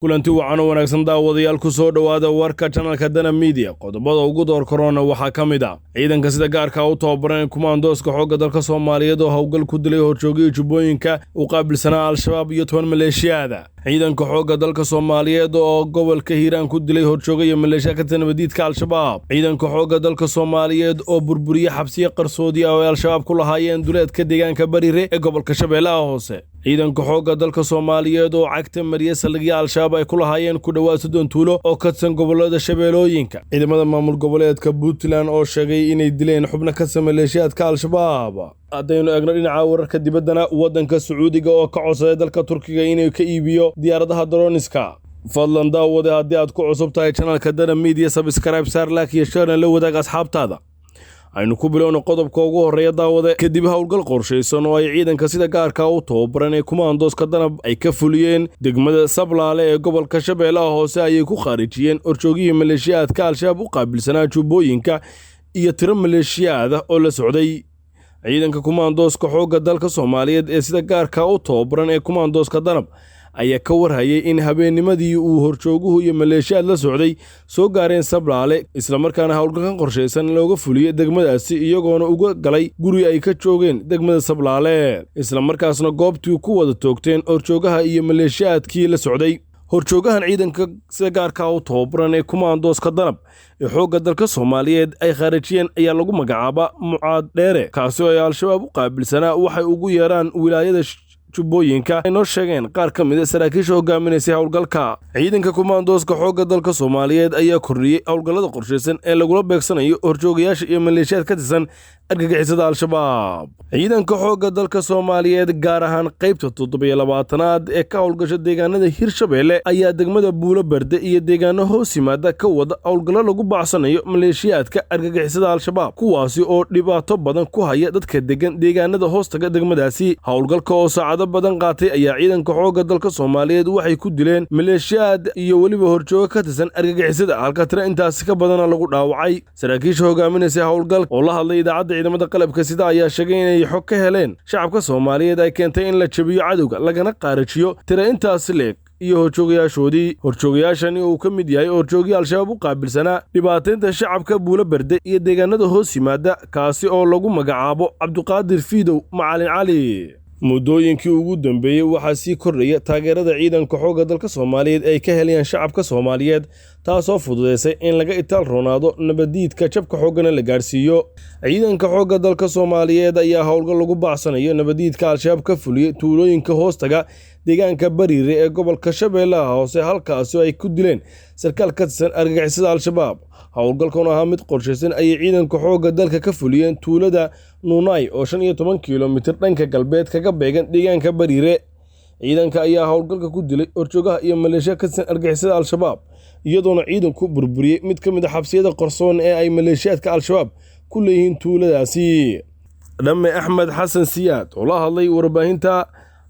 kulanti wacan oo wanaagsan daawadayaal ku soo dhowaada warka channelka Dana Media qodobada ugu door korona waxaa ka mid ah ciidanka sida gaarka u tababaran kumaandooska xoogga dalka Soomaaliyeed oo hawlgal ku dilay horjoogay Jubbooyinka u qaabilsanaa Al-Shabaab iyo 10 maleeshiyada ciidanka xoogga dalka Soomaaliyeed oo gobolka Hiiraan ku dilay horjoogay maleeshiya ka tanabadiidka Al-Shabaab ciidanka xoogga dalka Soomaaliyeed oo burburiye xabsiye qarsoodi ah oo Al-Shabaab ku lahaayeen duleedka deegaanka Bariire ee gobolka Shabeellaha Hoose ciidanka xoogga dalka Soomaaliyeed oo cagta mariye salgiga Al-Shabaab ay ku lahaayeen ku dhawaad 30 tuulo oo ka tirsan gobolada Shabeellooyinka ciidamada maamul goboleedka Puntland oo sheegay inay dileen xubno ka tirsan maleeshiyadka Al-Shabaab haddaynu eegno dhinaca wararka dibaddana waddanka Sacuudiga oo ka codsaday dalka Turkiga inay ka iibiyo diyaaradaha droniska fadlan daawade haddii aad ku cusub tahay channelka Dana Media subscribe saar like iyo share la wadaag asxaabtaada aynu ku bilowno qodobka ugu horeeya daawade kadib hawlgal qorsheysan oo ay ciidanka sida gaarka u tababaran ee kumaandooska Danab ay ka fuliyeen degmada Sablaale ee gobolka Shabeellaha Hoose ayay ku khaarijiyeen horjoogihii maleeshiyadka Al-Shabaab u qaabilsanaa Jubbooyinka iyo tiro maleeshiyada oo la socday ciidanka kumaandooska xoogga dalka Soomaaliyeed ee sida gaarka u tababaran ee kumaandooska Danab ayaa ka warhayay in habeennimadii uu horjooguhu iyo maleeshiyad la socday soo gaareen Sablaale isla markaana hawlgalkan qorsheysan looga fuliyay degmadaasi iyagoona uga galay guri ay ka joogeen degmada Sablaale isla markaasna goobtii ku wada toogteen horjoogaha iyo maleeshiyadkii la socday horjoogahan ciidanka sida gaarka u tababaran ee kumaandooska Danab ee xoogga dalka Soomaaliyeed ay khaarijiyeen ayaa lagu magacaabaa Mucaad Dheere kaasi oo ay Al-Shabaab u qaabilsanaa waxay ugu yeeraan wilaayada Jubbooyinka ay noo sheegeen qaar ka mid ah saraakiisha hogaaminaysa hawlgalka ciidanka kumaandooska xoogga dalka Soomaaliyeed ayaa kordhiyay hawlgallada qorsheysan ee lagula beegsanayo horjoogayaasha iyo maleeshiyad ka tirsan argagixisada Al-Shabaab ciidanka xoogga dalka Soomaaliyeed gaar ahaan qaybta 27aad ee ka hawlgasha deegaanada Hirshabeelle ayaa degmada Buulo Berde iyo deegaano hoos yimaada ka wada hawlgallo lagu baacsanayo maleeshiyadka argagixisada Al-Shabaab kuwaasi oo dhibaato badan ku haya dadka degan deegaanada hoostaga degmadaasi hawlgalka oo saacado badan qaatay ayaa ciidanka xoogga dalka Soomaaliyeed waxay ku dileen maleeshiyad iyo waliba horjooga ka tirsan argagixisada halka tira intaas ka badan lagu dhaawacay saraakiisha hogaaminaysa hawlgal oo la hadlay idaacadda ciidamada qalabka sida ayaa sheegay inay xog ka heleen shacabka Soomaaliyeed ay keentay in la jabiyo cadowga lagana qaarajiyo tira intaas leeg iyo horjoogayaashani uu ka mid yahay horjoogii Al-Shabaab u qaabilsanaa dhibaateynta shacabka Buulo Berde iyo deegaanada hoos yimaada kaasi oo lagu magacaabo Cabdiqaadir Fiidow Macalin Cali muddooyinkii ugu dambeeyay waxaa sii kordhaya taageerada ciidanka xoogga dalka Soomaaliyeed ay ka helayaan shacabka Soomaaliyeed taasoo fududeysay in laga itaal roonaado nabadiidka jabka xoogana la gaarsiiyo ciidanka xoogga dalka Soomaaliyeed ayaa hawlgal lagu baacsanayo nabadiidka Al-Shabaab ka fuliyay tuulooyinka hoostaga deegaanka Bariire ee gobolka Shabeellaha Hoose halkaas oo ay ku dileen sarkaal ka tirsan argagixisada Al-Shabaab hawlgalkan ahaa mid qorsheysan ayay ciidanka xoogga dalka ka fuliyeen tuulada Nuunay oo 15 kiiloomitir dhanka galbeed kaga beegan deegaanka Bariire ciidanka ayaa hawlgalka ku dilay horjoogaha iyo maleeshiya ka tirsan argagixisada Al-Shabaab iyadoona ciidanku burburiyay mid ka mid ah xabsiyada qarsoon ee ay maleeshiyadka Al-Shabaab ku leeyihiin tuuladaasi Dhamme Axmed Xasan Siyaad oo la hadlay warbaahinta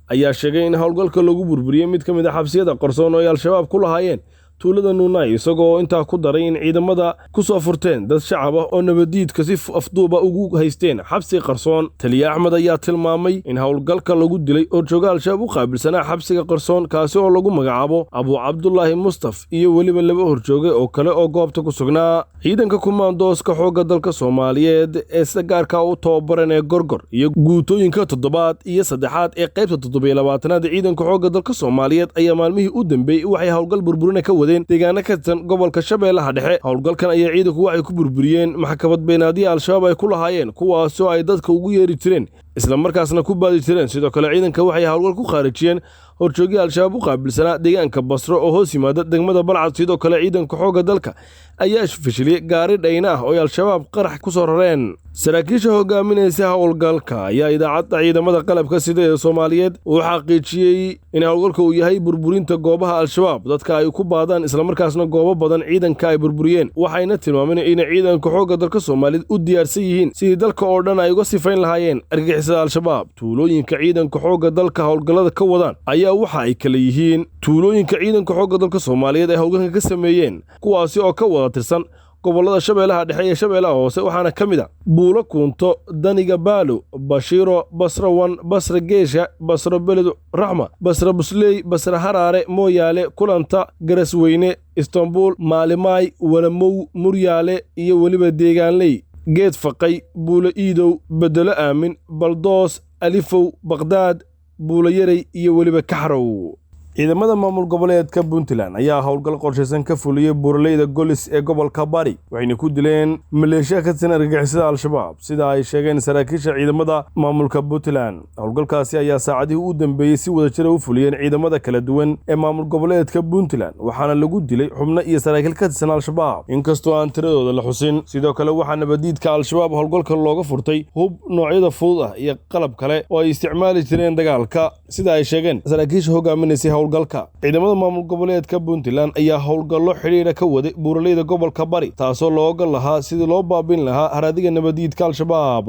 ayaa sheegay in hawlgalka lagu burburiyay mid ka mid ah xabsiyada qarsoon oo ay Al-Shabaab ku lahaayeen tuulada Nuunay isagoo intaa ku daray in ciidamada ku soo furteen dad shacab ah oo nabadiidka si afduuba ugu haysteen xabsi qarsoon taliye Axmed ayaa tilmaamay in hawlgalka lagu dilay horjooga Al-Shabaab u qaabilsanaa xabsiga qarsoon kaasi oo lagu magacaabo Abu Cabdullaahi Mustaf iyo waliba laba horjooge oo kale oo goobta ku sugnaa ciidanka kumaandooska xoogga dalka Soomaaliyeed ee sida gaarka u tababaran ee Gorgor iyo guutooyinka 7aad iyo 3aad ee qaybta 27aad ciidanka xoogga dalka Soomaaliyeed ayaa maalmihii u dambeeyay waxay hawlgal burburina ka deegaano ka tirsan gobolka Shabeellaha Dhexe hawlgalkan ayaa ciidanku waxay ku burburiyeen maxkamad beenaadii Al-Shabaab ay ku lahaayeen kuwaas oo ay dadka ugu yeeri jireen isla markaasna ku baadi jireen sidoo kale ciidanka waxay hawlgal ku khaarijiyeen horjoogii Al-Shabaab u qaabilsanaa deegaanka Basro oo hoos yimaada degmada Balcad sidoo kale ciidanka xoogga dalka ayaa fashiliyay gaari dhayna ah oo Al-Shabaab qarax ku soo rareen saraakiisha hogaaminaysa hawlgalka ayaa idaacadda ciidamada qalabka sida ee Soomaaliyeed uu xaqiijiyay in hawlgalka uu yahay burburinta goobaha Al-Shabaab dadka ay ku baadaan isla markaasna goobo badan ciidanka ay burburiyeen waxayna tilmaameen in ciidanka xoogga dalka Soomaaliyeed u diyaarsan yihiin sidii dalka oo dhan ay uga sifayn lahaayeen argagixisada Al-Shabaab tuulooyinka ciidanka xoogga dalka hawlgallada ka wadaan ayaa waxa ay kala yihiin tuulooyinka ciidanka xoogga dalka Soomaaliyeed ay hawlgalka ka sameeyeen kuwaasi oo ka wada tirsan gobollada Shabeellaha Dhexe iyo Shabeellaha Hoose waxaana ka mid ah Buulo Kunto, Daniga Baalo, Bashiiro, Basra Wan, Basra Geesha, Basra Beled Raxma, Basra Busley, Basra Haraare, Mooyaale, Kulanta, Garasweyne, Istanbul, Maalimay, Walamow, Muryaale iyo weliba Deegaanley, Geed Faqay, Buulo Iidow, Bedelo Aamin, Baldoos, Alifow, Baqdaad, Buulo Yaray iyo weliba Kaxrow. ciidamada maamul goboleedka Puntland ayaa howlgal qorsheysan ka fuliyay buuraleyda Golis ee gobolka Bari waxayna ku dileen maleeshiya ka tirsan argagixisada Al-Shabaab sida ay sheegeen saraakiisha ciidamada maamulka Puntland. howlgalkaasi ayaa saacadihii u dambeeyay si wada jir u fuliyeen ciidamada kala duwan ee maamul goboleedka Puntland waxaana lagu dilay xubno iyo saraakiil ka tirsan Al-Shabaab inkastoo aan tiradooda la xusin. sidoo kale waxaa nabadiidka Al-Shabaab howlgalka looga furtay hub noocyada fudud ah iyo qalab kale oo ay isticmaali jireen dagaalka sida ay sheegeen saraakiisha hogaaminaysa ciidamada maamul goboleedka Puntland ayaa howlgallo xiriir ka waday buuraleyda gobolka Bari taasoo looga lahaa sidii loo baabin lahaa haradiga nabadiidka Al-Shabaab.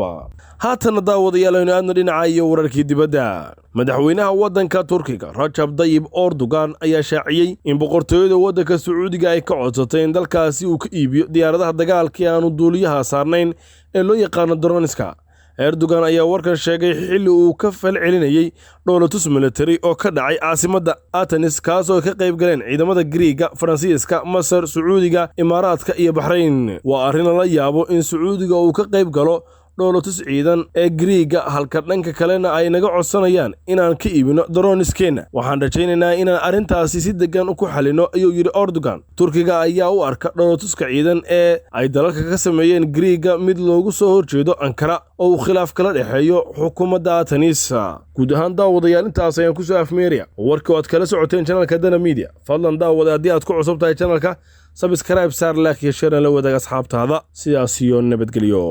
haatan daawadayaal aynu aadna dhinaca iyo wararkii dibadda. madaxweynaha waddanka Turkiga Rajab Tayyip Erdogan ayaa shaaciyay in boqortooyada waddanka Sacuudiga ay ka codsatay in dalkaasi uu ka iibiyo diyaaradaha dagaalka aanu duuliyaha saarnayn ee loo yaqaan droniska. Erdogan ayaa warkan sheegay xilli uu ka falcelinayay dhoolatus military oo ka dhacay caasimadda Athens kaasoo ka qayb galeen ciidamada Greega, Faransiiska, Masar, Sacuudiga, Imaaraadka iyo Bahrain. waa arrin la yaabo in Sacuudiga uu ka qayb galo dhoolatus ciidan ee Greega halka dhanka kalena ay naga codsanayaan inaan ka iibino droniskeenna. waxaan rajaynaynaa inaan arrintaasi si degan ku xalino ayuu yiri Erdogan. Turkiga ayaa u arka dhoolatuska ciidan ee ay dalalka ka sameeyeen Greega mid loogu soo horjeedo Ankara oo uu khilaaf kala dhaxeeyo xukuumadda Athens. guud ahaan daawadayaal intaas ayaan ku soo afmeeraya warkii aad kala socoteen channelka Dana Media. fadlan daawada haddii aad ku cusub tahay channelka subscribe saar like iyo share la wadaag asxaabtaada. sidaas iyo nabadgelyo.